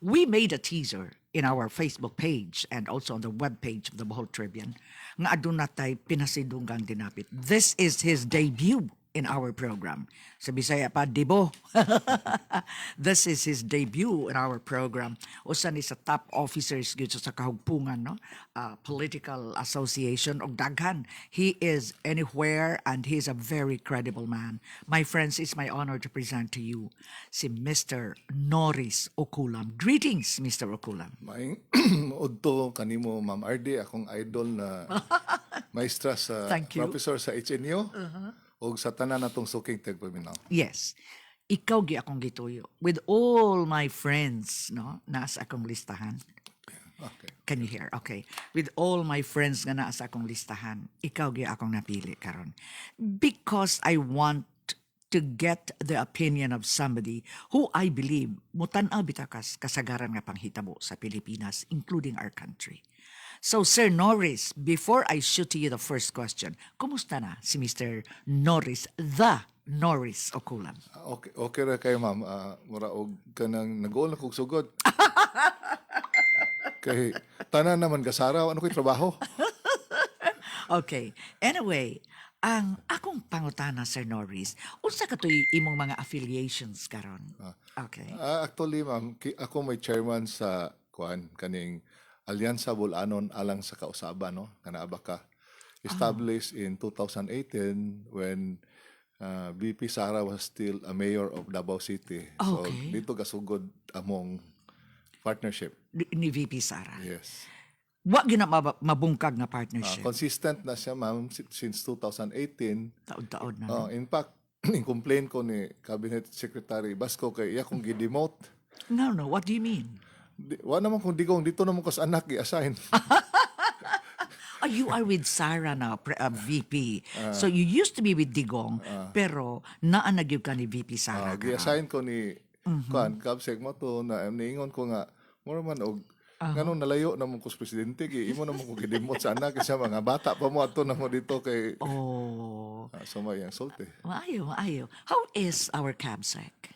We made a teaser in our Facebook page and also on the web page of the Bohol Tribune nga aduna tay pinasidunggang dinapit. This is his debut in our program. Sa Bisaya pa, Dibo. This is his debut in our program. Usa ni sa top officers gyud sa kahugpungan, no? Political association og daghan. He is anywhere and he is a very credible man. My friends, it's my honor to present to you si Mr. Norris Okulam. Greetings, Mr. Okulam. Maing udto kanimo Ma'am RD, akong idol na maestra sa Thank you. professor sa HNU ug sa tanan natong suking tagpaminaw. Yes. Ikaw gi akong gituyo. With all my friends, no, nasa akong listahan. Okay. Can you hear? Okay. With all my friends nga nasa akong listahan, ikaw gi akong napili karon. Because I want to get the opinion of somebody who I believe mutan-aw bitakas kasagaran nga panghitabo sa Pilipinas, including our country. So, Sir Norris, before I shoot to you the first question, kumusta na si Mr. Norris, the Norris Okulam? Okay ra kay ma'am. Mura og kanang nag-uol na kog sugod. Kay tanan naman gasaraw ano ko'y trabaho. Okay. Anyway, ang akong pangutana, Sir Norris, unsa katoy imong mga affiliations karon? Okay. Actually ma'am, ako may chairman sa kaning Alyansa Bulanon alang sa kausaban, no, kanaaba ka. Established in 2018 when VP Sara was still a mayor of Davao City. So Okay. dito gasugod among partnership. Ni VP Sara. Yes. Wa gyud na mabungkag nga partnership. Consistent na siya ma'am since 2018. Taod-taod na. In fact, complain ko ni Cabinet Secretary Basco kay iya kong gidemote. No, what do you mean? Wa naman kung digong dito naman ko sa anak i-assign. Oh, you are with Sara now, VP. So you used to be with Digong, pero naa na gyud ka ni VP Sara. Gi-assign ko ni Kabsek mo to na niingon ko nga more man og nganong nalayo na mo ko sa presidente gi imo na mo ko gidimot sa anak kasi mga bata pa mo ato na mo dito kay Oh, sumayang sulti. maayo. How is our CABSEC?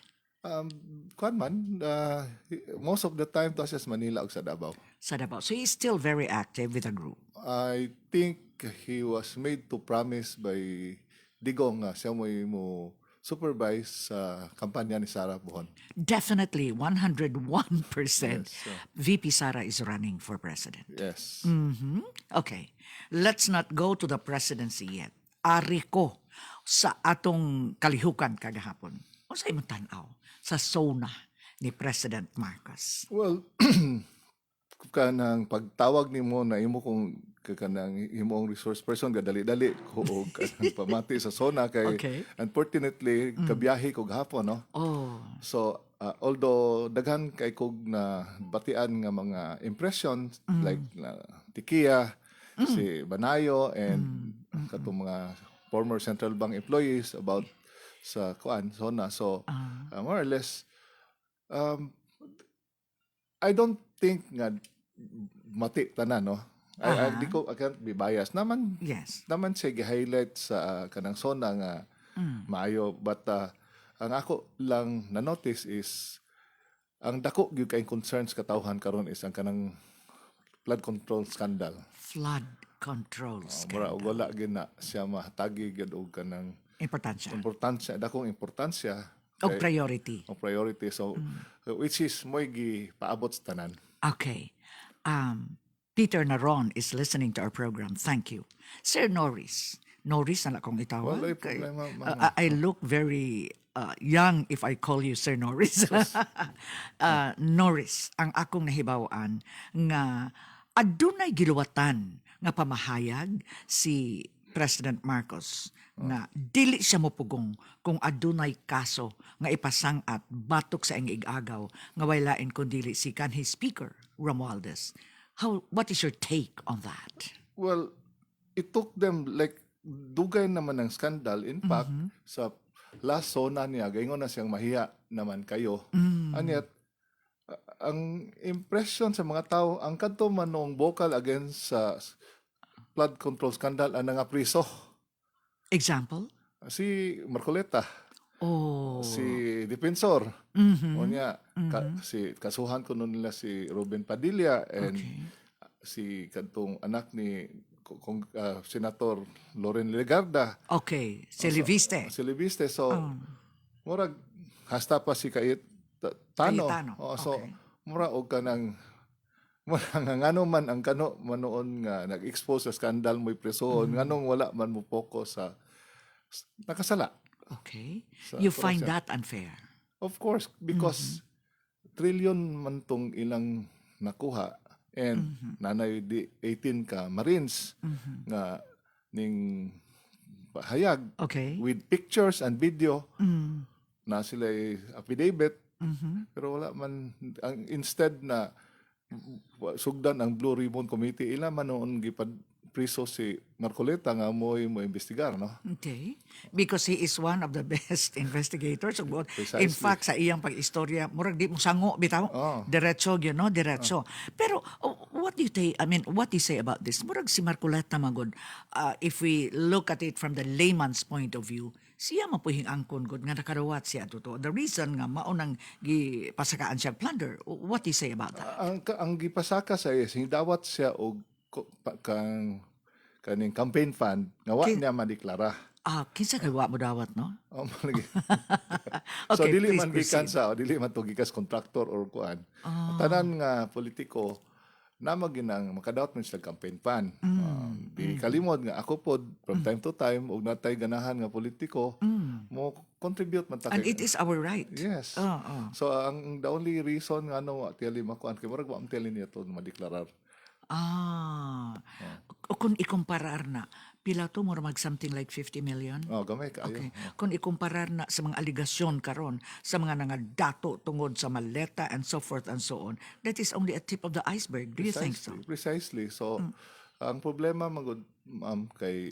Most of the time to sa Manila ug sa Davao. Sa Davao. So he's still very active with the group. I think he was made to promise by Digong nga siya mo supervise sa kampanya ni Sara Buhon. Definitely, 101%. Yes, VP Sara is running for president. Yes. Okay, let's not go to the presidency yet. Ari ko sa atong kalihukan kagahapon. O sa imong tanaw sa SONA ni President Marcos. Well, kanang pagtawag nimo na imo kung kanang imong resource person gadali-dali ko og kanang pamati sa SONA kay Okay. unfortunately kabiyahe ko gahapon, no. Oh, So although daghan kay kog na batian nga mga impressions like Tikia, si Banayo and katong mga former Central Bank employees about sa SONA. So more or less I don't think nga mati tanan, no. I can't be biased. yes. Naman siya gi-highlight sa kanang SONA nga maayo, but ang ako lang na notice is ang dako gyud kay concerns katawhan karon is ang kanang flood control scandal. Flood control Mura scandal. og wala gyud na siya mahatagi gyud og kanang Importansya. dakong importansya O priority. o priority. So which is mo'y gipaabot sa tanan. Okay. Peter Naron is listening to our program. Thank you. Sir Norris. Norris na akong itawag. Walay Kay- problema, I look very young if I call you Sir Norris. Norris, ang akong nahibawan nga adunay giluwatan nga pamahayag si President Marcos nga dili siya mopugong kung adunay kaso nga ipasang-at batok sa ing igagaw nga walain kundi si kanhi Speaker Romualdez. What is your take on that? Well, it took them like dugay naman ng scandal. In fact, sa last SONA niya, gayon na siyang mahiya naman kayo. And yet, ang impression sa mga tao, ang kadto manong vocal against sa flood control scandal ang nga priso. Example? Si Marcoleta. Oh. si Defensor. Mhm. Unya, si kasuhan ko nun nila si Ruben Padilla and Okay. si kantong anak ni Senator Loren Legarda. Okay. So, Silviste. si Libiste. So, Oh. murag hasta pa si Tano. Cayetano. So, Okay. mura og kanang mura nga ngano man ang kano manoon nga nag-expose sa skandal mo'y presoon nganong wala man mo focus sa nakasala Okay. sa You find korupsyon. that unfair. Of course, because trillion man tong ilang nakuha and nanay di 18 ka Marines nga ning pahayag Okay. with pictures and video Mm. na sila affidavit Mhm. pero wala man instead na sugdan ang Blue Ribbon Committee ila man noon gipad priso si Marcoleta nga mo investigar no. Okay. Because he is one of the best investigators. In Precisely. fact, sa iyang pag-istorya, murag di mo sango, bitaw. Oh. Diretso, diretso. Pero, what do you say, what do you say about this? Murag si Marcoleta magod, if we look at it from the layman's point of view, siya mapuhing angkon gud nga nakarawat siya tuto. The reason nga maunang gipasakaan siya plunder. What do you say about that? Ang gipasaka sa is hindawat siya og kaning campaign fund nga wa niya madeklara. Kinsa kay wa mo dawat, no? Oh, malagi. So Okay, dili please man gikan proceed. dili man to gikas contractor or kuan. Tanan nga politiko na maginang makadawat man sila campaign fund. Di kalimod nga ako pod from time to time og natay ganahan nga politiko mo contribute man ta And kay- it is our right. Yes. Oo. So ang the only reason nga no tili makuan kay murag wa am tili niya to madeklarar. Kung ikumparar na, pila to mo mag something like 50 million? Oh, gamay kaayo. Okay. Kung ikumparar na sa mga aligasyon karon sa mga dato tungod sa maleta and so forth and so on, that is only a tip of the iceberg. Do you think so? Precisely. So ang problema magud ma'am kay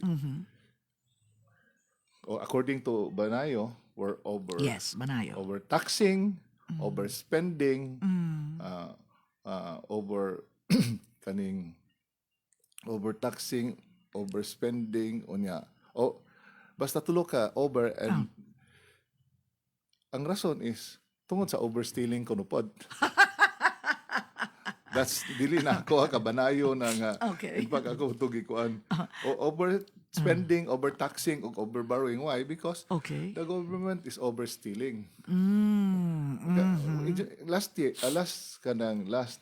according to Banayo, we're Yes, Manayo. overtaxing, overspending, over kaning overtaxing, overspending unya. Basta tulo ka over and ang rason is tungod sa overstealing kuno pod. That's dili na ako kabanayo na nga Okay. in fact ako tugi kuan. Overspending, overtaxing ug overborrowing. Why? Because Okay. the government is overstealing. Mm. Last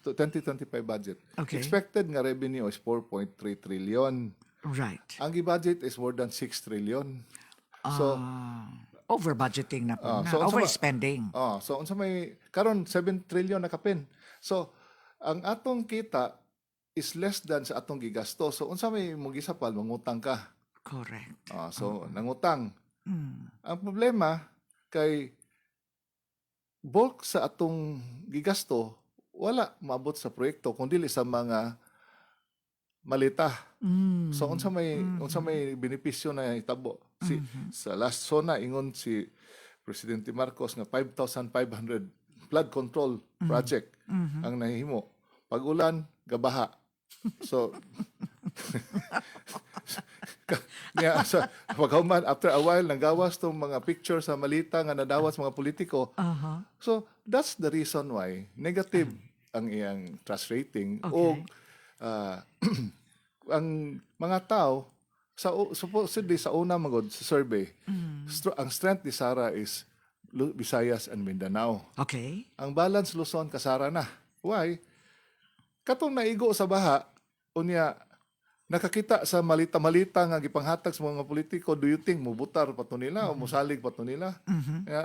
2025 budget. Okay. Expected nga revenue is 4.3 trillion. Right. Ang gi-budget is more than 6 trillion. So, Over budgeting na po. so unsa Overspending. so unsa may karon 7 trillion na kapin. So, ang atong kita is less than sa atong gigasto. So, unsa may mo gisapal mangutang ka. Correct. So, nangutang. Mm. Ang problema kay bulk sa atong gigasto wala maabot sa proyekto kundi sa mga malita. So unsa may benepisyo na itabo sa last zona ingon si Presidente Marcos nga 5,500 flood control project ang nahimo. Pag ulan gabaha. So sa paghuman after a while nanggawas tong mga picture sa malita nga nadawas mga politiko. So that's the reason why negative ang iyang trust rating o ang mga tao supposedly sa una magod sa survey ang strength ni Sara is Visayas and Mindanao. Okay. Ang balance Luzon kasara na. Why? Katong naigo sa baha unya nakakita sa malita-malita nga gipanghatag sa mga politiko, do you think mubutar pa to nila o musalig pa to nila?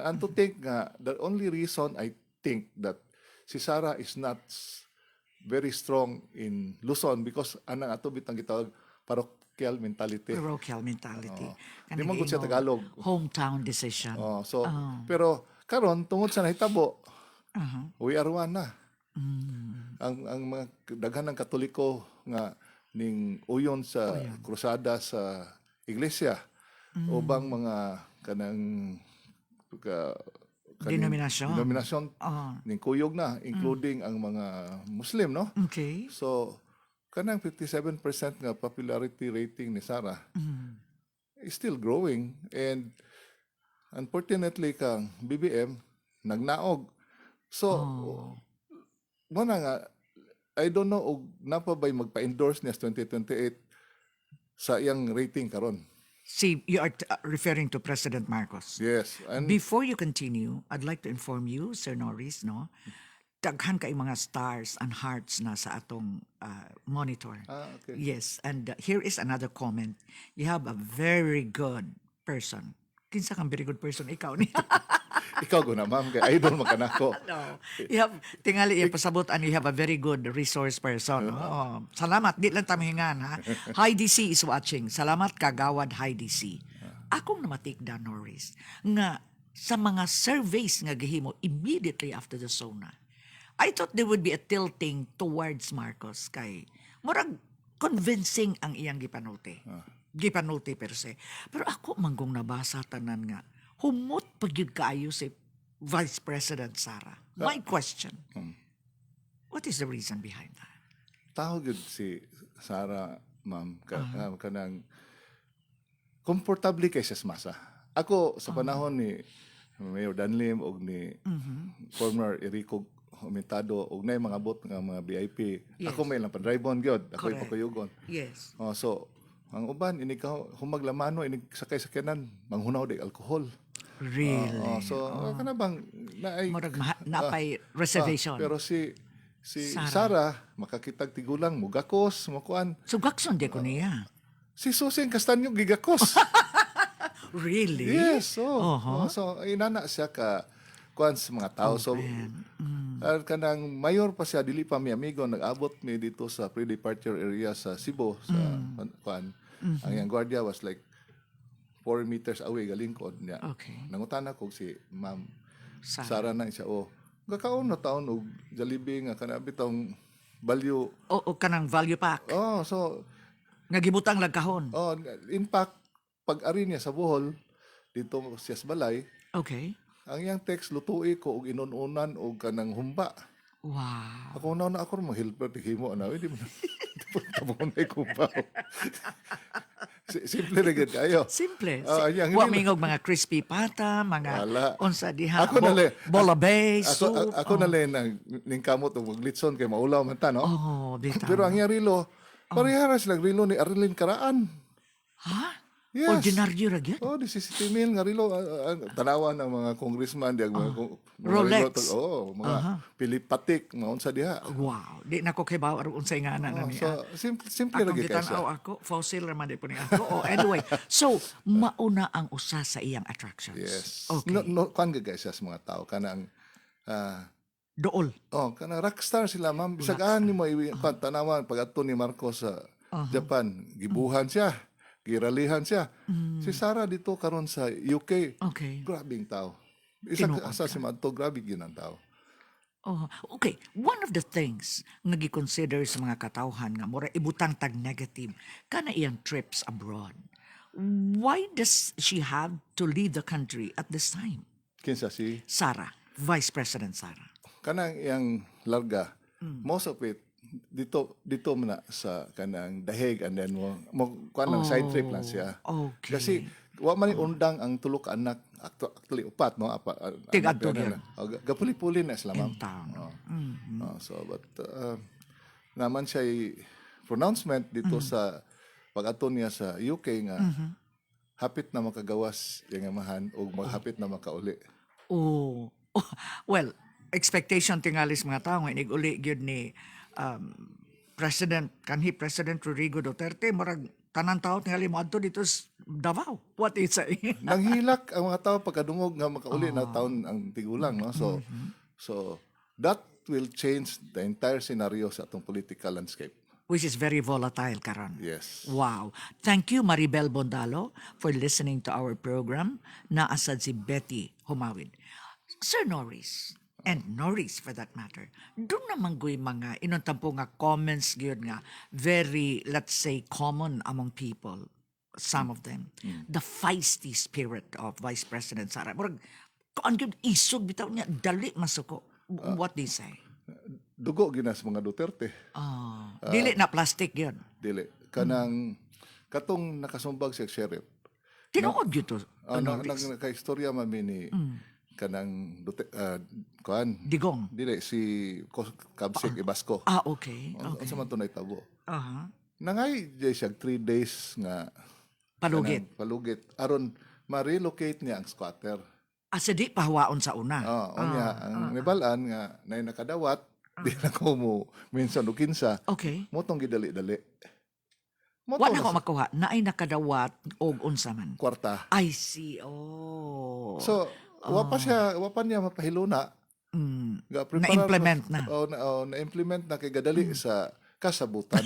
And to think nga the only reason I think that si Sara is not very strong in Luzon because anang ato bitang gitawag parochial mentality. Parochial mentality. Di man gud siya Tagalog. Hometown decision. So pero karon tungod sa nahitabo, we are one na. Ang mga daghan ng Katoliko nga ning uyon sa krusada sa iglesia ubang mga kanang denominasyon ning kuyog na including ang mga Muslim no. Okay. So kanang 57% nga popularity rating ni Sara is still growing and unfortunately kang BBM nagnaog. So mo na nga, I don't know og napa ba'y magpa-endorse niya sa 2028 sa iyang rating karon. See, you are referring to President Marcos. Yes, and Before you continue, I'd like to inform you, Sir Norris, no? Daghan kay mga stars and hearts na sa atong monitor. okay. Yes, and here is another comment. You have a very good person. Kinsa kang very good person ikaw ni. Ikaw ko na ma'am kay idol man kanako. No. You have tingali yung pasabot and you have a very good resource person. Oh, salamat, di lang tamihingan ha. Heidi C is watching. Salamat kagawad Heidi C. Akong namatikdan Norris nga sa mga surveys nga gihimo immediately after the SONA. I thought there would be a tilting towards Marcos kay murag convincing ang iyang gipanulti. Gipanulti per se. Pero ako manggong nabasa tanan nga humot pagyud kaayo si Vice President Sara. My question, what is the reason behind that? Tao gud si Sara ma'am kanang komportable kay sa masa. Ako sa panahon ni Mayor Danlim og ni former Erico Humentado og nay mga bot nga mga VIP. Yes. Ako may lang pa drive on gyud. Ako Correct. ipakuyugon. Yes. So ang uban ini ka humaglamano ini sakay sakyanan manghunaw de alcohol. Really? So kana bang naay Murag napay reservation. pero si Sara. Sara makakitag tigulang mugakos makuan So gakson di ko niya. si Susing Castaño gigakos. Really? Yes, so Uh-huh. so inana siya ka kuan sa mga tao. So kanang mayor pa siya dili pa mi amigo nag-abot mi dito sa pre-departure area sa Cebu sa kuan. Ang iyang guardia was like 4 meters away galingkod niya. Okay. Nangutana ko si Ma'am Sara. Sara na siya gakaon na taon og Jollibee nga kana bitong value. O kanang value pack. So Nga gibutang lagkahon. in fact pag-ari niya sa Bohol dito siya sa balay, Okay. ang iyang text lutuin ko og inununan og kanang humba. Wow. Ako na ako mo helper himo na di mo tabon ay kumpa. Simple ra gid kayo. Simple. Yang Wa hindi- mingog mga crispy pata, mga Wala. unsa diha. Ako na le- bola bay, soup. Ako na lang ning kamot og maglitson kay maulaw man ta no. Oh, bitaw. Pero ang iyang rilo, parehara silang rilo ni Arlene Karaan. Ha? Yes. Ordinaryo ra gyud. Oh, 17 mil nga rilo tanawan ng mga congressman diag mga Rolex. mga pilipatik mga unsa diha. Wow. Di na ko kay bawar unsay nga na niya. So simple ra Akong gid kay gitanaw siya. ako, fossil raman di po ni ako. Anyway, so mauna ang usa sa iyang attractions. Yes. Okay. No kan gid guys sa mga tao kanang Dool. kanang rockstar sila ma'am bisag ani mo tanawan pag adto ni Marcos sa Japan gibuhan siya, giralihan siya. Si Sara dito karon sa UK, Okay. grabing tao. Isa Tinuod asa si Madto grabe gyud ang tao. Oh, okay. One of the things nga gi-consider sa mga katawhan nga mura ibutang tag negative kana iyang trips abroad. Why does she have to leave the country at this time? Kinsa si Sara, Vice President Sara. kanang iyang larga, most of it dito man na sa kanang dahig and then mo kanang side trip lang siya. Okay. Kasi wa man ni undang ang tulo ka anak actually upat no Tigadto anak, gyud. gapuli-puli na sila ma'am. In town. So but naman siya pronouncement dito sa pag-ato niya sa UK nga hapit na makagawas yung amahan o maghapit na makauli. Oh. Well, expectation tingalis mga tao nga inig-uli gyud ni President Rodrigo Duterte murag tanan tao tingali mo adto dito sa Davao. What is say? Nanghilak ang mga tao pagkadungog nga makauli na taon ang tigulang no. So that will change the entire scenario sa atong political landscape. Which is very volatile karon. Yes. Wow. Thank you Maribel Bondalo for listening to our program. Naasad si Betty Humawid. Sir Norris, and Norris for that matter, doon naman go'y mga inuntampo nga comments gyud nga very, let's say, common among people. Some of them. The feisty spirit of Vice President Sara. Murag, kung gyud isog bitaw niya, dali masuko. What do you say? Dugo ginas mga Duterte. Dili na plastic yun. Dili kanang katong nakasumbag sa sheriff. Tinuod yun to. Norris? nagka-istorya man mi ni kanang kuan Digong. dili si Kabsik Ibasco. Okay. Unsa man to naitabo. Aha. Nangay jay siya 3 days nga Palugit. kanang palugit aron ma-relocate niya ang squatter. Sa di pahawaon sa una. Unya ang nibalaan nga nay nakadawat di na ko mo minsan og kinsa Okay. mo tong gidali-dali. Mo Wa tong na ko makuha. Naay nakadawat og unsa man. kwarta. I see. Oh. So, wa pa niya mapahiluna. Ga Na-implement na. Na-implement na kay gadali sa kasabutan.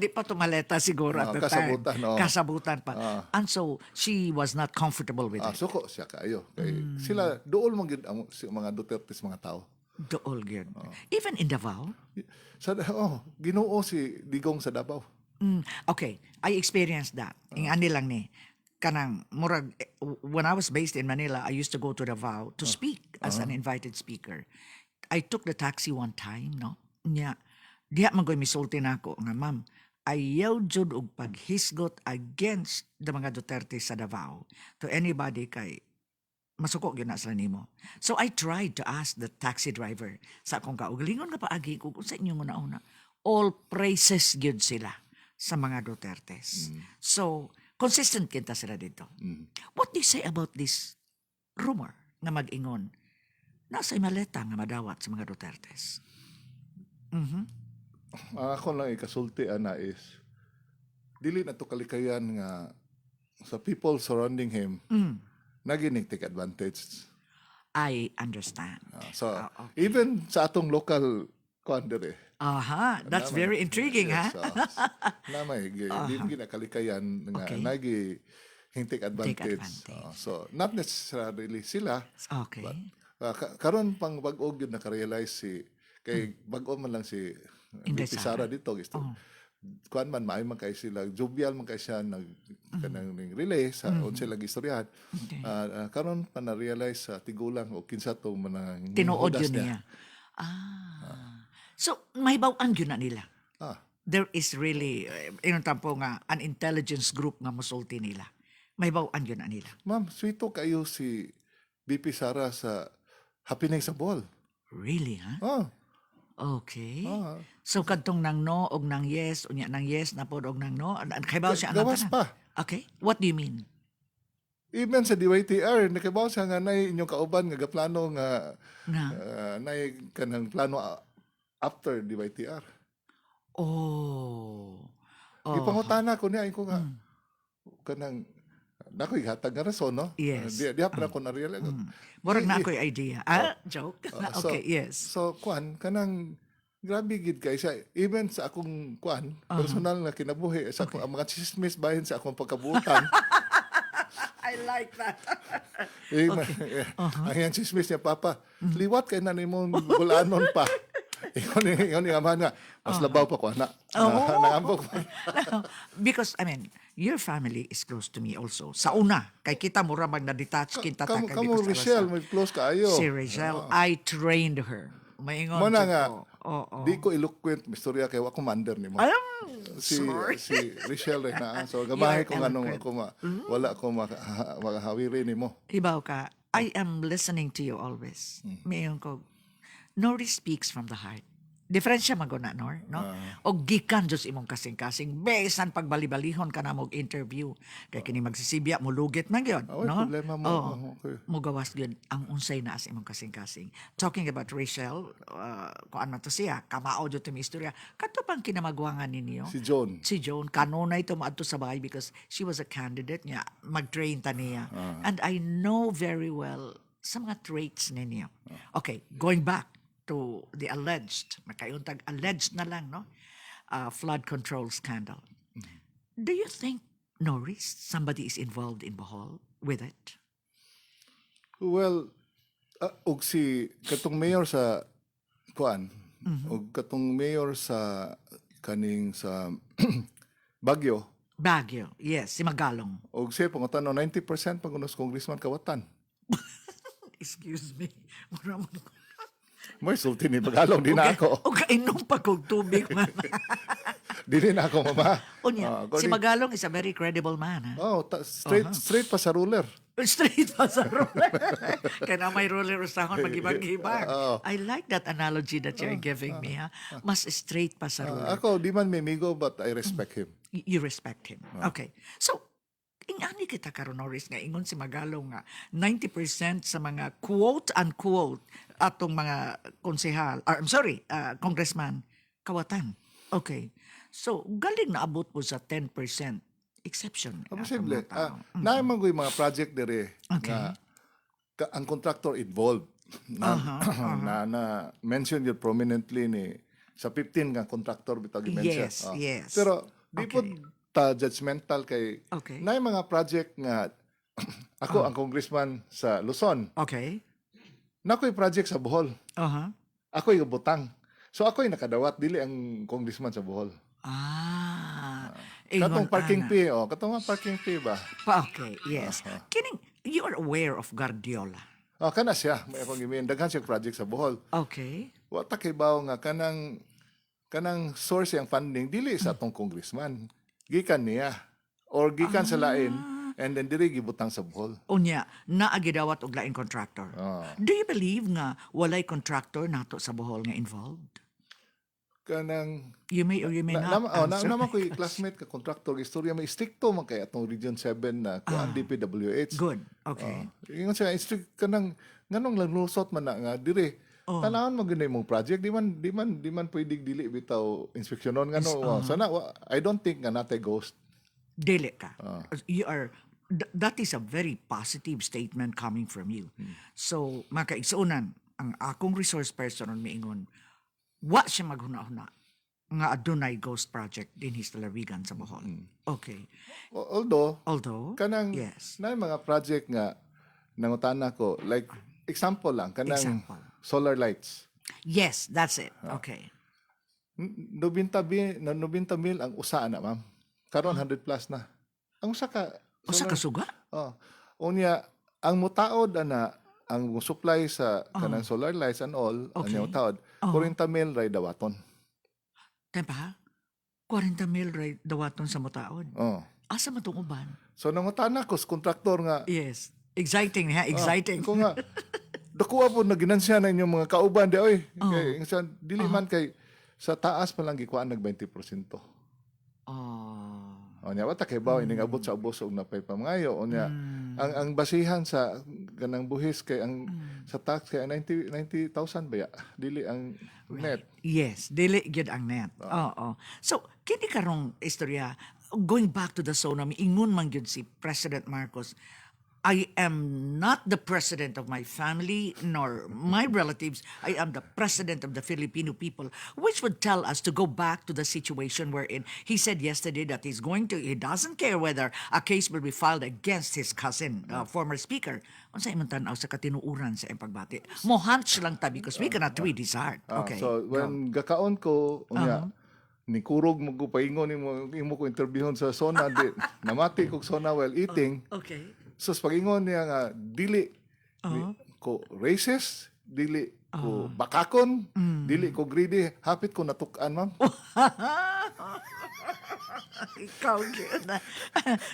Di pa tumaleta siguro at the kasabutan, time. Kasabutan pa. And so, she was not comfortable with it. Suko siya kaayo. Kay sila duol man gid ang mga Dutertes mga tao. Dool gyud. Even in Davao? Ginoo si Digong sa Davao. Okay, I experienced that. Ani lang ni. Kanang murag when I was based in Manila, I used to go to Davao to speak as an invited speaker. I took the taxi one time, no? Nya diha man koy misulti nako nga ma'am, ayaw jud og paghisgot against the mga Duterte sa Davao to anybody kay masuko gyud na sila nimo. So I tried to ask the taxi driver sa akong kaugalingon nga paagi ko kung sa inyo nga nauna. All praises gyud sila sa mga Dutertes. So consistent kita sila dito. What do you say about this rumor nga mag-ingon nasa maleta nga madawat sa mga Dutertes? Ako lang ikasulti ana is dili na to kalikayan nga sa people surrounding him naginig take advantage. I understand. Even sa atong local kuandere. That's very intriguing, ha? Namay, di mo ginakalikayan nga nagi take advantage. So, not necessarily sila. Okay. But, karon pang bag-og yun nakarealize si, kay bag-o man lang si Inday VP Sara dito. Gusto, kuan man, maay man kay sila, jovial man kay siya, kanang relay sa unsa lagi istoryahan. Karon pa na-realize sa tigulang o kinsa to manang Tinuod yun niya. So, may bawaan yun na nila. There is really, tampo nga, an intelligence group nga musulti nila. May bawaan yun na nila. Ma'am, sweeto kayo si VP Sara sa happening sa ball. Really, ha? Okay. Ah. So, kadtong nang no og nang yes, unya nang yes na pod og nang no, kay bawo siya ang Gawas tanan. pa. Okay. What do you mean? Even sa DYTR, nakabaw siya nga nay inyong kauban nga gaplano nga Nga. nay kanang plano after DYTR. Ipangutana ko niya ko nga kanang nakoy hatag nga rason, no? Yes. Di pa ko na-realize. Murag na ako'y idea. Joke. Okay, yes. So, kuan, kanang grabe gid kay siya. Even sa akong kuan, personal na kinabuhi, sa akong ang mga chismis bahin sa akong pagkabuutan. I like that. Ang yung chismis niya, Papa, liwat kay na mo bulanon pa. Yun yung amahan nga, mas labaw pa ko, anak. Nangambok pa. Because, I mean, your family is close to me also. Sa una, kay kita mura mag na-detach kita Kamu Rachel, may close kaayo. Si Rachel, I trained her. Maingon Mo na siya nga, ko. di ko eloquent, mistorya kay wa commander ni mo. Si Rachel rin na. So, gamahay ko nga nung ako wala ko makahawiri ni mo. Ibaw ka, I am listening to you always. Mayon ko, Nori speaks from the heart. Diferensya maguna, Nor, no? O gikan Diyos imong kasing-kasing. Besan pagbalibalihon ka na mong interview. Kaya kini magsisibya, mulugit man yun, no? Problema mo. Okay. Mugawas yun, ang unsay na as imong kasing-kasing. Talking about Rachel, kuan man to siya, kamao dito may istorya. Kato pang kinamagwangan ninyo? Si Joan, kanunay tumaadto sa bahay because she was a candidate niya. Mag-train ta niya. And I know very well sa mga traits ninyo. Okay, going back to the alleged, makayuntag alleged na lang, no? Flood control scandal. Do you think, Norris, somebody is involved in Bohol with it? Well, og si katong mayor sa kuan, og katong mayor sa kaning sa Baguio, yes, si Magalong. og siya pangutano 90% pangunos congressman kawatan. Excuse me. Mura mo May sulti ni Bagalong din ako. O kainom pa kong tubig man. Dili na ako mama. Unya, si Magalong is a very credible man. Ha? Straight pa sa ruler. Straight pa sa ruler. Kaya na may ruler usahon magibang-ibang. I like that analogy that you're giving me. Ha? Mas straight pa sa ruler. Ako, di man mimigo, but I respect him. You respect him. Okay. So, ingani kita karon Norris nga ingon si Magalong nga 90% sa mga quote-unquote atong mga konsehal, congressman, kawatan. Okay. So, galing na abot po sa 10% exception. Posible. Naman ko yung mga project dire Okay. nga ang contractor involved. Na mention yun prominently ni sa 15 nga contractor bitaw gi-mention. Yes, yes. Pero di po Okay. ta judgmental kay Okay. na mga project nga ako ang congressman sa Luzon. Okay. Nakoy project sa Bohol. Uh-huh. Ako'y butang. So ako'y nakadawat dili ang congressman sa Bohol. Katong Ingon parking ana. fee, katong nga parking fee ba? Okay, yes. Kining, you are aware of Guardiola. Kana siya, may akong gimin daghan siya project sa Bohol. Okay. Wa ta kay bawo nga kanang source yang funding dili sa atong congressman. Gikan niya or gikan sa lain and then diri gibutang sa Bohol. Unya, naagidawat og laing contractor. Do you believe nga walay contractor nato sa Bohol nga involved? Kanang You may or you may not answer. naman ko classmate ka contractor istorya may stricto man kay atong Region 7 na kuan DPWH. Good. Okay. Ingon siya strict kanang nganong lang lusot man na nga diri. Tanawon mo gyud imong project di man pwedeng dili bitaw inspeksyonon ngano. Sana I don't think nga natay ghost. Dili ka. You are that is a very positive statement coming from you. So, makaigsunan ang akong resource person on miingon, wa siya maghuna-huna nga adunay ghost project din his Lalawigan sa Bohol. Okay. Although kanang yes. na mga project nga nangutana ko like example lang kanang Example. solar lights. Yes, that's it. Okay. 90 mil ang usa na ma'am. Karon 100 plus na. Ang usa ka Usa ka suga? Unya ang mutaod ana ang supply sa kanang solar lights and all Okay. ang mutaod 40 mil ray dawaton. Tempa? 40 mil right dawaton sa mutaod. Asa man tong uban? So nangutana ko sa kontraktor nga Yes. Exciting ha, exciting. ko nga dakuha po na ginansya na inyong mga kauban di oy. Kay dili man kay sa taas pa lang gikuan nag 20%. Onya wata kay bawo ining abot sa ubos og napay pamangayo onya ang basihan sa ganang buhis kay ang sa tax kay 90,000 ba ya? Dili ang net. Yes, dili gyud ang net. Oo. So, kini karong istorya, going back to the SONA, ingon man gyud si President Marcos, I am not the president of my family nor my relatives. I am the president of the Filipino people, which would tell us to go back to the situation wherein he said yesterday that he doesn't care whether a case will be filed against his cousin, former speaker. Unsa imong tan-aw sa katinuuran sa iyang pagbati? Mo hunch lang ta because we cannot read his heart. Okay. So when gakaon ko unya ni kurog mo ko paingon imo ko interviewon sa SONA di namati ko SONA while eating. Okay. So pag-ingon niya nga dili ko racist, dili ko bakakon, dili ko greedy, hapit ko natukan ma'am. Ikaw gyud.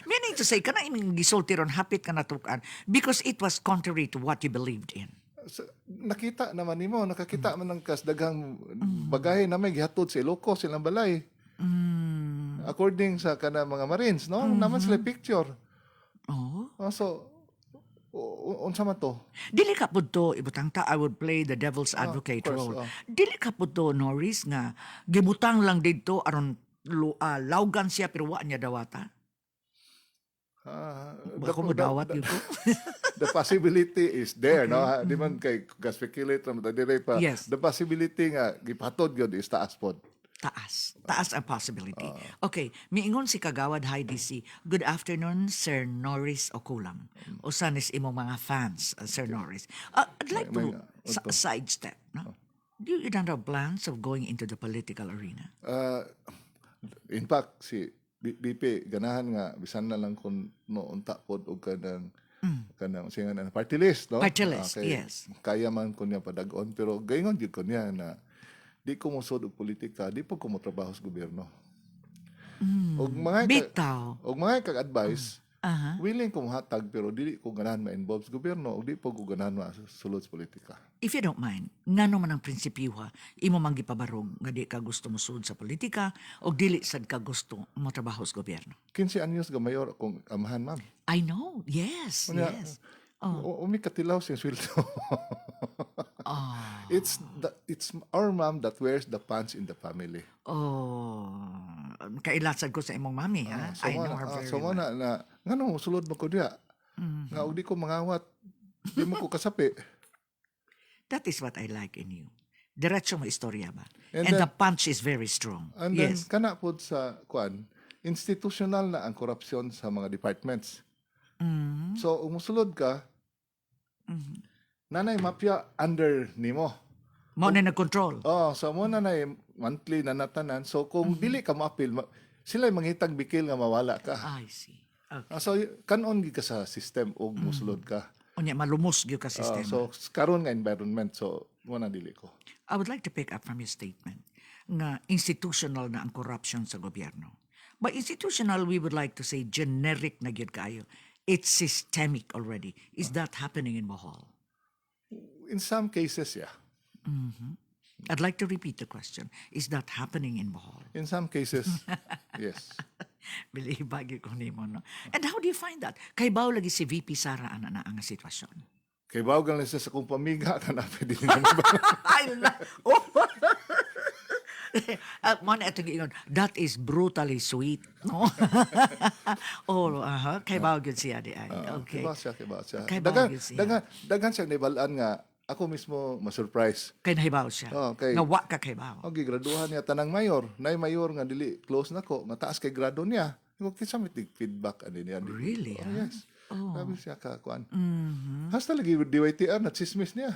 Meaning to say, kana imong gisulti ron hapit ka natukan because it was contrary to what you believed in. So, nakita naman nimo, nakakita man ng daghang bagahe na may gihatod sa Ilocos silang balay. According sa kana mga Marines, no? Naman sila picture. So, unsa man to? Dili ka pud to ibutang ta I would play the devil's advocate of course, role. Dili ka pud to Norris nga gibutang lang didto aron lawgan siya pero wa niya dawata. Ako mo dawat yun ko. The possibility is there, no? Di man kay speculate ra dire pa. Yes. The possibility nga gipatod gyud is taas pod. Taas ang possibility. Okay, miingon si Kagawad High DC. Good afternoon, Sir Norris Okulam. Usan is imong mga fans, Sir Norris. I'd like to sidestep, no? Do you don't have plans of going into the political arena? In fact, si BP ganahan nga bisan na lang kun no unta pod og kanang singan party list, no? Party list, kay yes. Kaya man kunya padag-on pero gaingon gyud kunya na di ko mosud og politika, di po ko motrabaho sa gobyerno. Og mga Bitaw. og mga kag advice, Aha. willing ko hatag pero dili ko ganahan ma-involve sa gobyerno og di po ko ganahan sulod sa politika. If you don't mind, ngano man ang prinsipyo ha, imo man gipabarog nga di ka gusto mo sud sa politika o dili sad ka gusto mo trabaho sa gobyerno. 15 anyos ga mayor akong amahan, ma'am. I know. Yes, Unya, yes. umi katilaw siyang sweldo. Oh. It's our mom that wears the pants in the family. Oh. Kailasad ko sa imong mami ha. I know her very so well. na ngano sulod mo ko diha. Nga og di ko mangawat. Di mo ko kasapi. That is what I like in you. Diretso mo istorya ba? And And then- the punch is very strong. And then Yes. kana pod sa kuan, institutional na ang korupsyon sa mga departments. Mhm. So umusulod ka, nanay mafia under nimo. Mo na nag-control. Oh, so mo nanay monthly na natanan. So kung dili ka ma-appeal, sila mangitag bikil nga mawala ka. I see. Okay. So kanon gi ka sa system ug musulod ka. Unya malumos gyud ka sistema. So karon nga environment, so mo na dili ko. I would like to pick up from your statement nga institutional na ang corruption sa gobyerno. By institutional, we would like to say generic na gyud kayo. It's systemic already. Is that happening in Bohol? In some cases, yeah. I'd like to repeat the question. Is that happening in Bohol? In some cases, yes. Bilibag ko nimo, no? And how do you find that? Kay baw lagi si VP Sara ana ang sitwasyon. Kay bawgan lang siya sa kong pamiga, kanapin din naman ba? Ay, oh. Mo na itong ingon, that is brutally sweet, no? Oh, kay baw gyud siya di ay. Okay. Kibaw siya. Kay Dagan, bawgan siya. dagan siya nibalaan nga, ako mismo ma-surprise. Kay nahibaw siya. Okay. Nga wa ka kay baw. O, gigraduhan niya tanang mayor. Nay mayor nga dili, close na ko, mataas kay grado niya. Kung kinsa may feedback ani niya. Really, Oh, ha? yes. Sabi siya ka, kuan. Hasta lagi DYTR, natsismis niya.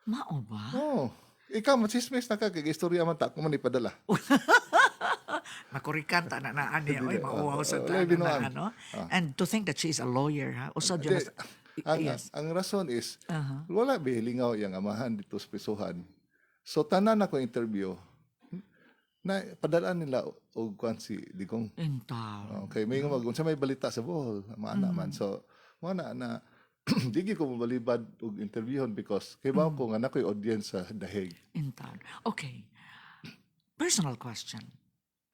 Mao ba? Oh. Ikaw, matsismis na ka, kay istorya man ta, kung man ipadala. Makurikan ta na niya. Oy, mauwaw sa Oh, ta labi na noan. ano. And to think that she's a lawyer, ha? Usad yun. Hindi, ang rason is, wala bihilingaw yung amahan dito sa prisuhan. So, tanan ako interview, na padalaan nila og kuan si Digong. Intaw. Okay, may mag sa may balita sa Bohol, maana man. So, mo na digi ko mabalibad og interviewon because kay ba ko nga nakoy audience sa Daheg. Intaw. Okay. Personal question.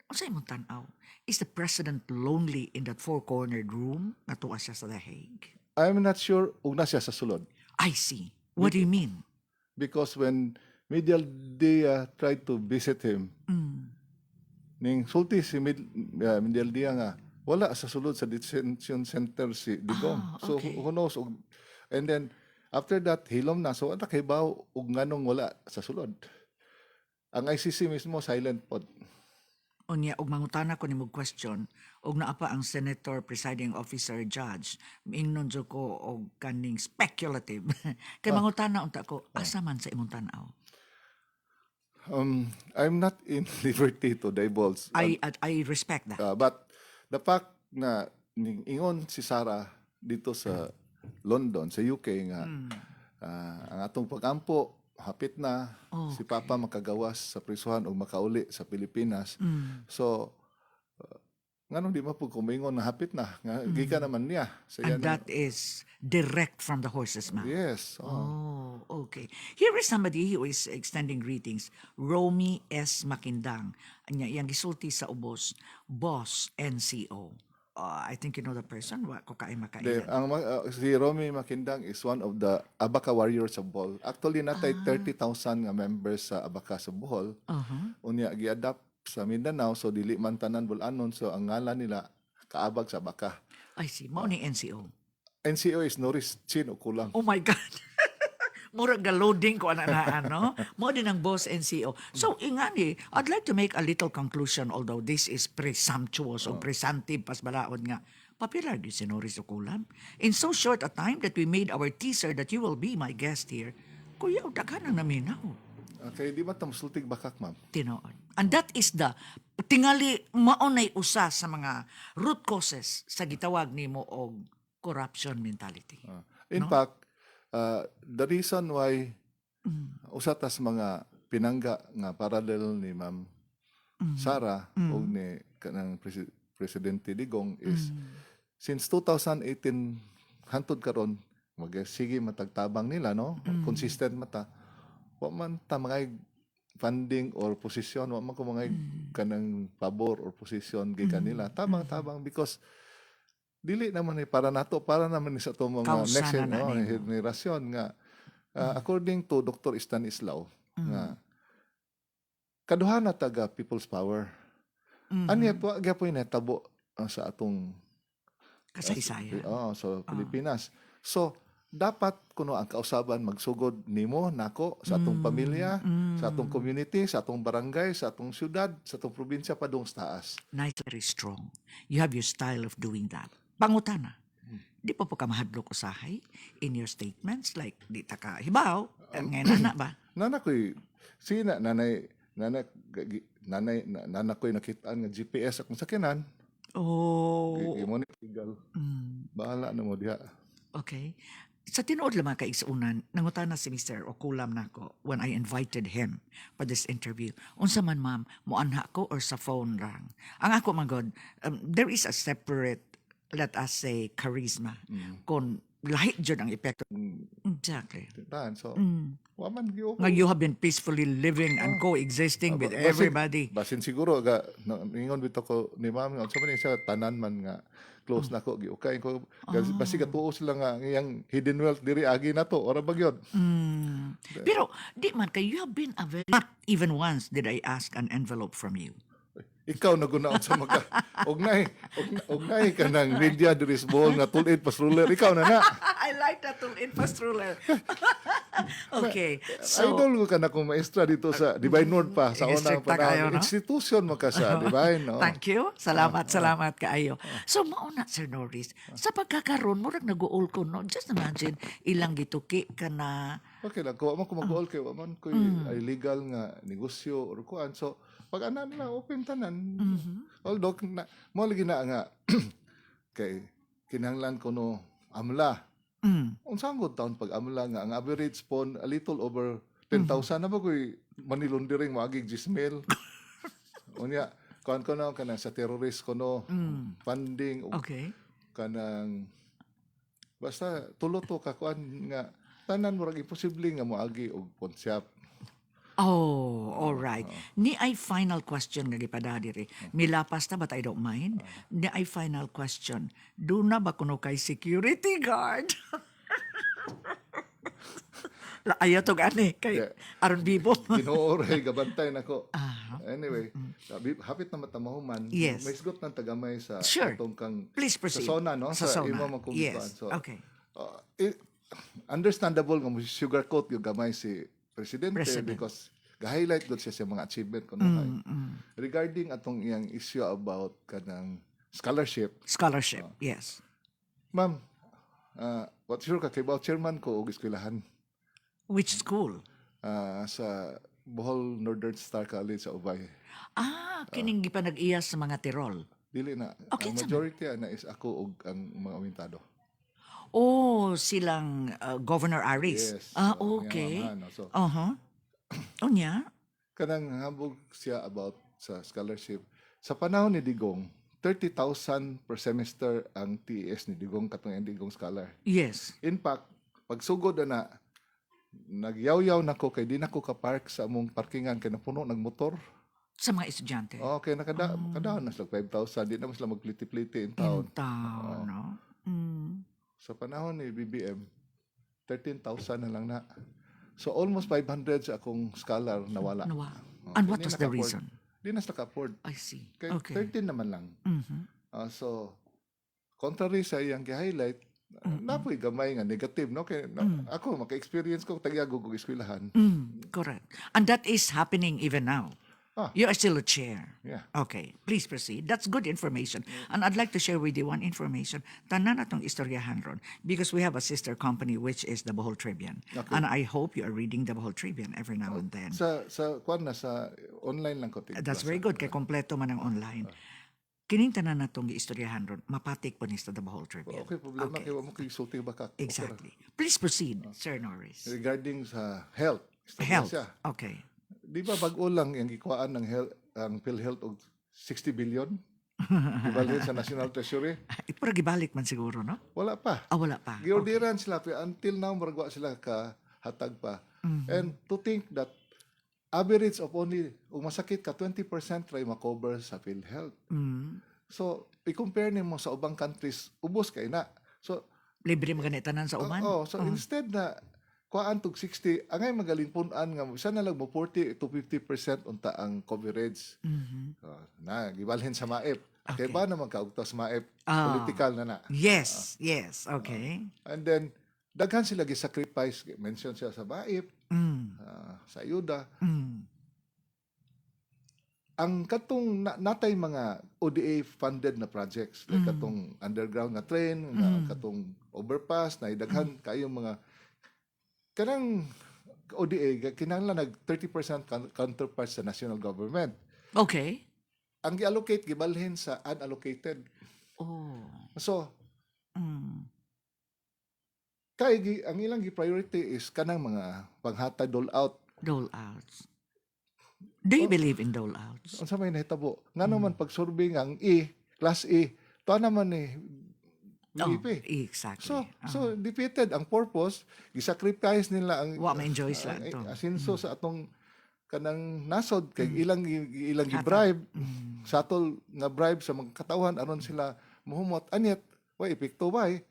Unsa imong tan-aw? Is the president lonely in that four-cornered room na tuwa siya sa The Hague? I'm not sure ug na siya sa sulod I see. What do you mean? because when Medial Dia tried to visit him, ning sulti si Medial Dia nga wala sa sulod sa detention center si Digong. So okay. who knows and then after that hilom na so ata kay baw ug nganong wala sa sulod. Ang ICC mismo silent pod. Unya, og mangutana ko nimog question, og naa pa ang senator, presiding officer, judge, ingnon jud ko og kaning speculative. Kay mangutana unta ko, asa man sa imong tan-aw? I'm not in liberty to divulge. I respect that. But the fact na ingon si Sarah dito sa London, sa UK nga ang atong pagampo hapit na si Papa makagawas sa prisuhan o makauli sa Pilipinas. So nganong di mapug kumingon na hapit na nga gikan naman niya sa And that is direct from the horse's mouth. yes. Oh, okay. Here is somebody who is extending greetings. Romy S. Makindang. Anya, yang gisulti sa ubos, Boss NCO. I think you know the person. Wa ko kaay makailan. Si Romy Makindang is one of the Abaca Warriors of Bohol. Actually, natay 30,000 nga members sa Abaca sa Bohol. Unya, gi-adapt sa Mindanao, so dili man tanan bulanon. So, ang ngalan nila, kaabag sa Abaca. I see. Mao ni NCO. NCO is Norris Chin o kulang. Oh my God. Murag ga-loading ko ana ano. Mo din ang boss NCO. So ingani, I'd like to make a little conclusion although this is presumptuous or presumptive pas balaod nga. Popular di si Norris Ukulam. In so short a time that we made our teaser that you will be my guest here, kuya daghan ang naminaw. Okay, di ba tamusultig bakak, ma'am? Tinoon. And that is the tingali maunay usa sa mga root causes sa gitawag nimo og corruption mentality. In fact, the reason why usa tas mga pinangga nga parallel ni Ma'am Sara ug ni kanang Presidente Digong is since 2018 hantod karon sige matagtabang nila no, consistent mata, wa man ta mga funding or posisyon, wa man ko mga kanang pabor or posisyon gikan nila, tabang because dili naman ni para nato, para naman ni sa to mga Kausa next na nimo. generasyon nga according to Dr. Stanislaw nga kaduha na taga people's power. Anya po gyapon natabo sa atong Kasaysayan. sa Pilipinas. So dapat kuno ang kausaban magsugod nimo nako sa atong pamilya, sa atong community, sa atong barangay, sa atong syudad, sa atong probinsya padung sa taas. Nice, very strong. You have your style of doing that. Pangutana. Di pa po ka mahadlok usahay in your statements like di ta ka hibaw ngayon na ba? Nana koy sina nanay koy nakitaan nga GPS akong sakyanan. Oh, Imo ni tigal. Bahala na mo diha. okay. Sa tinuod lamang ka igsuunan, nangutana si Mr. Okulam nako when I invited him for this interview. Unsa man ma'am, muanha ko or sa phone lang. Ang ako magod, there is a separate, let us say, charisma. Kung lahi dyan ang epekto. Exactly. Tindahan. So wa man gyud Nga you have been peacefully living and coexisting with everybody. Basin siguro ga ningon bitaw ko ni ma'am nga unsa man siya tanan man nga close na ko giukay ko basi gatuo sila nga ngiyang hidden wealth diri agi nato ora ba gyud. Pero di man kay you have been a very... Not even once did I ask an envelope from you. Ikaw nagunaon sa mga ugnay ka ng media diri sa Bohol nga tulid pas ruler ikaw na. I like that tool in ruler. Okay. Idol ko ka na kung maestra dito sa Divine North pa sa unang Istrikta kayo, panahon. no? Institution mo ka sa Divine, no? Thank you. Salamat kaayo. So mauna Sir Norris, sa pagkakaroon murag nag-uol ko no. Just imagine ilang gituki ka na Okay lang, kung man ko mag-all kay waman ko illegal nga negosyo or kuan. So, pag anan na open tanan. Although mo lagi na nga kay kinahanglan ko no amla. Unsang good taon pag amla nga ang average pon a little over 10,000 na ba koy manilundering maagig 10,000. Unya kuan ko no kanang sa terrorist ko no funding o okay. kanang basta tulo to ka kuan nga tanan murag imposible nga moagi og pawn shop. Oh, all right. Ni ay final question nga gipada diri. Milapas ta but I don't mind. Ni ay final question. Do na ba kuno kay security guard? Ayaw to gani kay Yeah. aron bibo. Ginooray gabantay nako. Anyway, hapit na matamahuman. Yes. May isgot ng tagamay sa Sure. atong kang Please proceed. sa zona no Sa zona. imo magkumpaan. Yes. So, Okay. understandable nga mo sugarcoat yung gamay si Presidente President. because ga-highlight gud siya sa mga achievement kuno regarding atong iyang issue about kanang scholarship. Scholarship. Yes. Ma'am, what's sure ka kay chairman ko og eskwelahan Which school? sa Bohol Northern Star College sa Ubay. Kining gipanag-iya sa mga Tirol. Dili na. Okay, Ang majority na is ako og ang mga awintado. Oh, silang Governor Aris. Yes. Okay. Nga, no? So, Unya? kanang hambog siya about sa scholarship. Sa panahon ni Digong, 30,000 per semester ang TES ni Digong katong ang Digong Scholar. Yes. In fact, pagsugod na nagyaw-yaw nako kay di nako ka park sa among parkingan kay napuno nagmotor. Sa mga estudyante. Okay, kadahon na sila 5,000, di na sila magpliti-pliti in town. In town, no? Sa panahon ni BBM, 13,000 na lang na. So almost 500 sa akong scholar nawala. Nawa. Oh, And di what na was the naka-afford. reason? Di na sila ka-afford. I see. Kay Okay. 13 naman lang. Mhm. So, contrary sa iyang gi-highlight, napoy gamay nga negative, no? Kaya ako, maka-experience ko, tagyagog og eskwelahan. Correct. And that is happening even now. You are still a chair. Yeah. Okay. Please proceed. That's good information. And I'd like to share with you one information. Tanan atong istoryahan ron. Because we have a sister company which is the Bohol Tribune. Okay. And I hope you are reading the Bohol Tribune every now and then. Sa kwan na, sa online lang ko. That's very good. Kay kompleto man ang online. Kining tanan natong giistoryahan ron, mapatik po ni sa the Bohol Tribune. Okay, problema Okay. kay mo kay sulti baka. Exactly. Please proceed, Sir Norris. Regarding sa health. istorya Health. siya. Okay. Di ba bag-o lang yung gikuhaan ng ang PhilHealth og 60 billion gibalhin sa National Treasury. Pero gibalik man siguro, no? Wala pa. Wala pa. Giordiran sila pero until now murag wa sila ka hatag pa. And to think that average of only ug masakit ka 20% try makover sa PhilHealth. So i-compare nimo sa ubang countries ubos kay na. So Libre maganitanan sa uman. so instead na kuhaan tog 60 angay magaling punan nga sana lang mo 40 to 50% unta ang coverage. Na gibalhin sa MAEP. Kay ba naman kaugtos sa MAEP? Political na na. Yes, yes. Okay. And then daghan sila gi-sacrifice, mention siya sa MAEP, sa ayuda. Ang katong natay mga ODA funded na projects like katong underground nga train, nga katong overpass na daghan kayo mga kanang ODA kinahanglan nag 30% counterpart sa national government. Okay. Ang gi-allocate gibalhin sa unallocated. Oh. So kay ang ilang gi-priority is kanang mga panghatag dole out. Dole outs. Do you believe in dole outs? Unsa may nahitabo? Nga naman pag survey nga ang class E, to naman VP. Exactly. So defeated ang purpose, gisacrifice nila ang Wa ma-enjoy sila to. asinso sa atong kanang nasod kay ilang gi-bribe sa atol nga bribe sa mga katawan aron sila muhumot anyat wa epekto bay.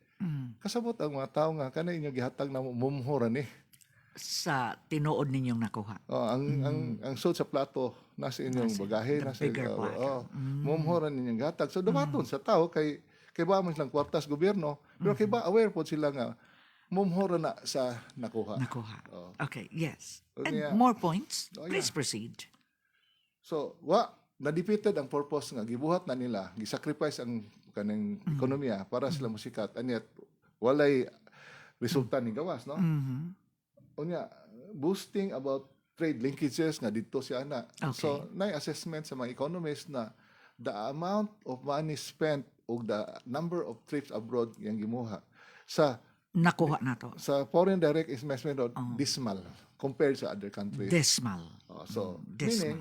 Kasabot ang mga tao nga kanay inyo gihatag na mumhura ni. Sa tinuod ninyong nakuha. Ang sud sa plato nasa inyong bagahe nasa bigger platter. mumhura ninyong gatag. So dawaton sa tao kay ba man silang kwartas gobyerno, pero kay ba aware po sila nga mumhura na sa nakuha. Okay, yes. So, And yeah. more points? Yeah. Please proceed. So na-defeated ang purpose nga gibuhat na nila, gisacrifice ang kanang ekonomiya para sila musikat. Anyat walay resulta ni gawas, no? Unya boosting about trade linkages nga dito siya na. Okay. So nay assessment sa mga economists na the amount of money spent o the number of trips abroad yang gimuha sa Nakuha na to. foreign direct investment dismal compared sa other countries. Dismal. So Dismal. meaning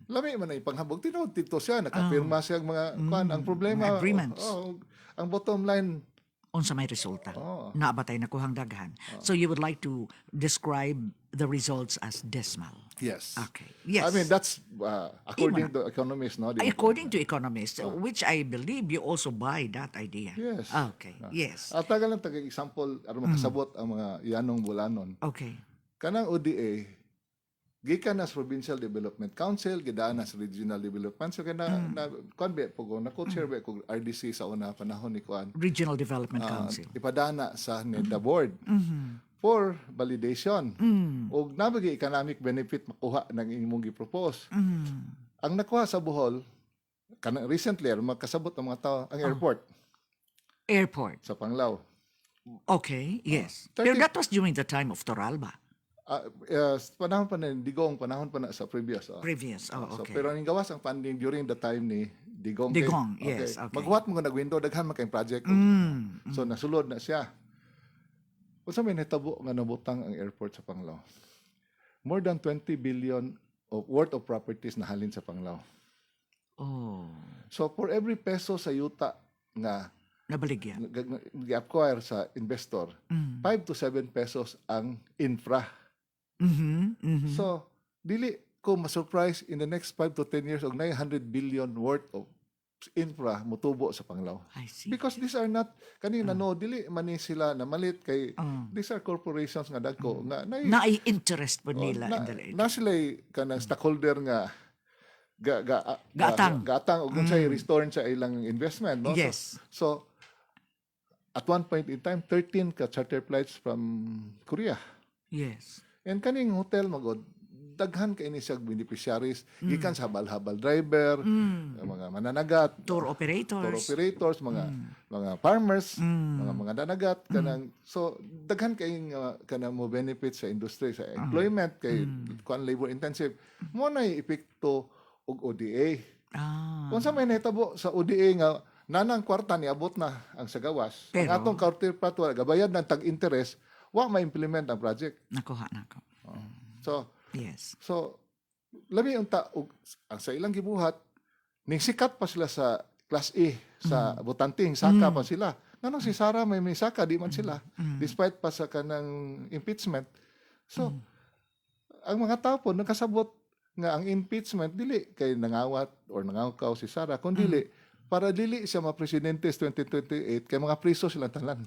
lami man ay panghabog tinuod dito siya nakapirma siya mga kuan ang problema Mga agreements. ang bottom line Unsa may resulta. Naabatay nakuhang daghan. So you would like to describe the results as dismal. yes. Okay. Yes. I mean that's according to economists, no? According to economists, which I believe you also buy that idea. Yes. Okay. Yes. Tagal lang taga example aron makasabot ang mga yanong bulanon. Okay. Kanang ODA gikan na sa Provincial Development Council, gidaan na sa Regional Development Council na kuan be po na co-chair be ko RDC sa una panahon ni kuan. Regional Development Council. Ipadana sa NEDA board for validation. Og nabagi economic benefit makuha ng imong gi-propose. Ang nakuha sa Bohol kanang recently magkasabot ang mga tao ang Airport. sa Panglao. Okay. Yes. 30 Pero that was during the time of Toralba. Panahon pa na Digong, panahon pa na sa previous. Previous. Oh, So, okay. pero ning gawas ang funding during the time ni Digong. Digong, yes, okay. Maghuwat mo nga nag-window, daghan man kayong project. So, nasulod na siya. Kung sa may natabo nga nabutang ang airport sa Panglao, more than 20 billion of worth of properties na halin sa Panglao. Oh. So, for every peso sa yuta nga Nabaligyan. gi-acquire sa investor, 5 to 7 pesos ang infra. So, dili ko ma-surprise in the next 5 to 10 years og 900 billion worth of infra mutubo sa Panglao. I see. Because these are not kanina no dili man ni sila na malit kay these are corporations nga dagko nga Na-interest po nila in the na sila kanang stockholder nga Gaatang. gaatang og unsay restore sa ilang investment, no? Yes. So at one point in time 13 ka charter flights from Korea. Yes. And kaning hotel magod daghan kay ni siya beneficiaries gikan sa habal-habal driver, mga mananagat, Tour operators. mga farmers, mga danagat kanang so daghan kay kanang mo benefit sa industry sa employment kay kuan labor intensive mo na epekto og ODA. Kung sa may nahitabo sa ODA nga nanang kwarta ni abot na ang sa gawas, Pero, ang atong counterpart gabayad ng tag-interest wa ma-implement ang project. Nakuha na ko. So Yes. So, labi unta og ang sa ilang gibuhat ning sikat pa sila sa Class A sa botanting saka pa sila. Nganong si Sara may saka di man sila despite pa sa kanang impeachment. So ang mga tao po nagkasabot nga ang impeachment dili kay nangawat or nangawkaw si Sara kun dili para dili siya ma-presidente sa 2028 kay mga priso silang tanan.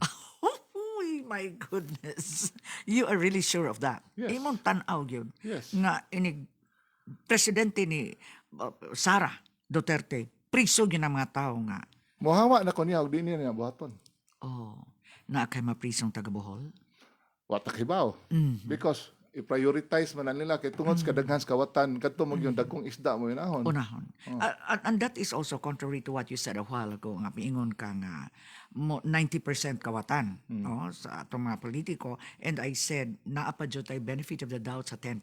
Oh my goodness. You are really sure of that. Yes. Imong tanaw yun. Yes. Nga inig presidente ni Sara Duterte, priso yun ang mga tao nga. Mohawa na ko niya og di niya buhaton. Oh, na kay maprisong taga Bohol. Wa ta kibaw. Because i-prioritize man na nila kay tungod sa kadaghan sa kawatan kadto mo yung dagkong isda mo inahon. Unahon. And that is also contrary to what you said a while ago nga miingon ka nga 90% kawatan sa atong mga politiko, and I said naa pa jud tay benefit of the doubt sa 10%.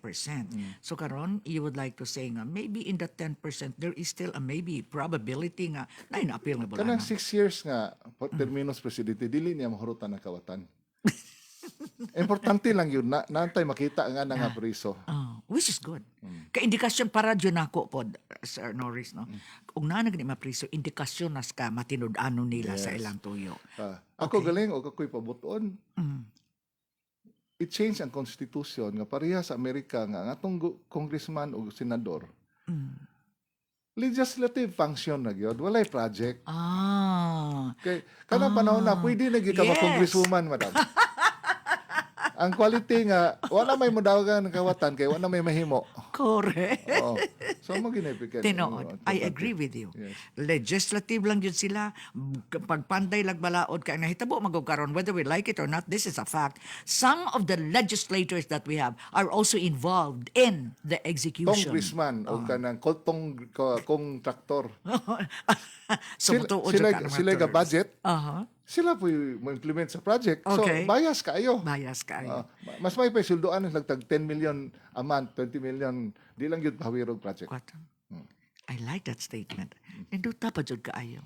So karon you would like to say nga maybe in that 10% there is still a maybe probability nga na appeal na Kanang bala. 6 years nga terminos presidente dili niya mahurutan ng kawatan. Importante lang yun na naantay makita nga nga priso. Which is good. Ka-indikasyon para dyan ako po, Sir Norris, no? Kung na naging mapriso, indikasyon nas ka matinud-ano nila sa ilang tuyo. Ako galing o ako'y pabuton. I-change ang constitution nga pareha sa Amerika nga ang atong congressman o senador. Legislative function na gyud, walay project. Kay kanang panahon na pwede na gyud ka Yes. congresswoman, madam. Ang quality nga wala may modawagan ng kawatan kay wala may mahimo. Correct. Oo. So mo ginipikit. Tinood. I agree with you. Yes. Legislative lang yun sila. Pagpanday lang balaod kaya nahitabo magkaroon, whether we like it or not, this is a fact. Some of the legislators that we have are also involved in the execution. Congressman o kanang kong traktor. So, Sila ga budget. Uh-huh. Sila po mo implement sa project. Okay. So bias kaayo. Bias kayo. Mas may pasildoan lang tag 10 million a month, 20 million. Di lang yun pahawirog project. What? I like that statement. Nindot pa jud kaayo.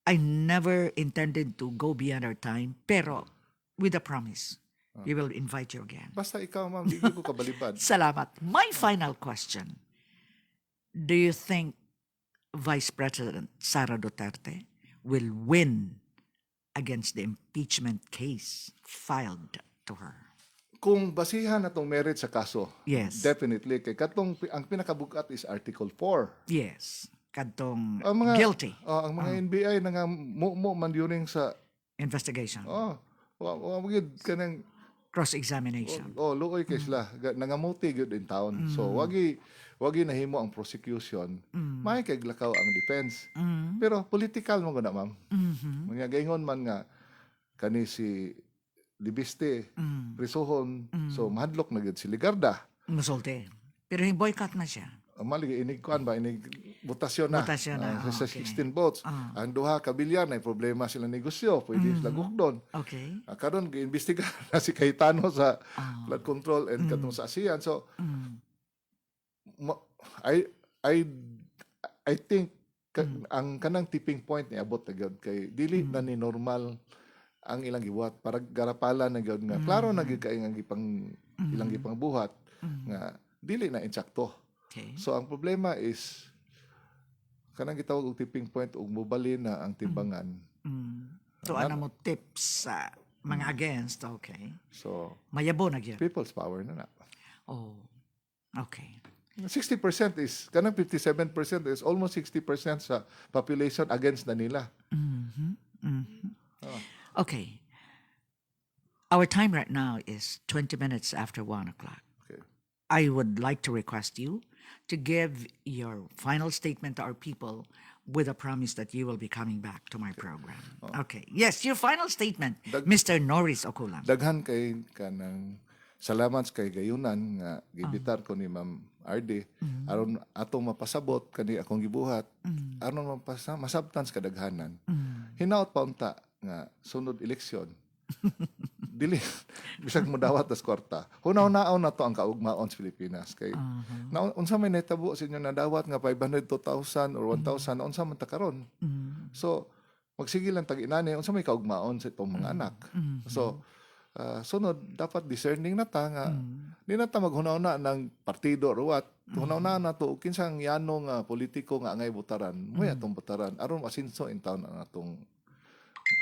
I never intended to go beyond our time, pero with a promise. We will invite you again. Basta ikaw, ma'am, di ko kabalibad. Salamat. My final question. Do you think Vice President Sara Duterte will win against the impeachment case filed to her? Kung basihan na tong merit sa kaso, Yes. definitely. Kay katong, ang pinakabugat is Article 4. Yes. Kadtong Ang mga, guilty ang mga NBI na nga mo man during sa, investigation, wagid kanang, cross-examination. luoy kay sila. Nangamuti gyud in town. So, wagi nahimo ang prosecution. May kay lakaw ang defense. Pero political mo na, ma'am. Mga gaingon man nga, kani si Libiste, prisuhon. So, mahadlok na gyud si Ligarda. Musulti. Pero yung boycott na siya. Mali inig kuan ba inig botasyon na. Botasyon na, Sa okay. 16 votes. Ang duha kabilyan ay problema sila negosyo, pwede sila gukdon. Okay. Karon giimbestiga na si Cayetano sa flood control and katong sa ASEAN. So I think ang kanang tipping point ni abot na gyud kay dili na ni normal ang ilang gibuhat para garapalan na gyud nga klaro na gyud kay nga gipang ilang gipang buhat nga dili na insakto. Okay. So ang problema is kanang gitawag og tipping point ug mobalin na ang timbangan. So, ano mo tips sa mga against? Okay. So Mayabo na gyud. people's power na na. Oh. Okay. 60% is kanang 57% is almost 60% sa population against na nila. Okay. Our time right now is 20 minutes after 1 o'clock. Okay. I would like to request you to give your final statement to our people with a promise that you will be coming back to my program. Okay. Yes, your final statement, Mr. Norris Okulam. Daghan kay kanang salamat kay gayunan nga gibitar ko ni Ma'am RD aron atong mapasabot kani akong gibuhat aron masabtan sa kadaghanan. Hinaot pa unta nga sunod eleksyon dili bisag mo dawat as kwarta. Hunaw-naon na to ang kaugmaon sa Pilipinas kay unsa may nahitabo sa inyo na dawat nga 500 to 1,000 or 1,000 unsa man ta karon. So magsige lang tag inani unsa may kaugmaon sa itong mga anak. So sunod dapat discerning na ta nga di na ta maghunaw-na ng partido or what. Hunaw-na na to kinsang yanong politiko nga angay butaran, mo atong butaran aron masinso in town ang atong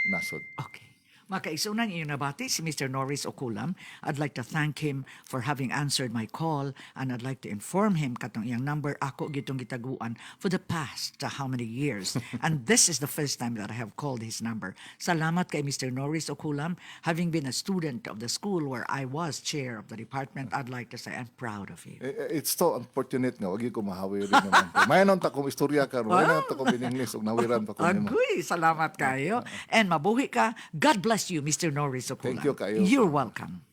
nasod. Okay. Makaisunan iyong nabati si Mr. Norris Okulam. I'd like to thank him for having answered my call, and I'd like to inform him katong iyang number ako gitong gitaguan for the past how many years. And this is the first time that I have called his number. Salamat kay Mr. Norris Okulam. Having been a student of the school where I was chair of the department, I'd like to say I'm proud of you. It's so unfortunate nga wagi ko mahawi rin naman. Mayon ta kong istorya karon, mayon ta kong bininglis ug nawiran pa ko nimo. Agoy, salamat kayo. And mabuhi ka. God bless you, Mr. Norris Okulam. Thank you kayo. You're welcome.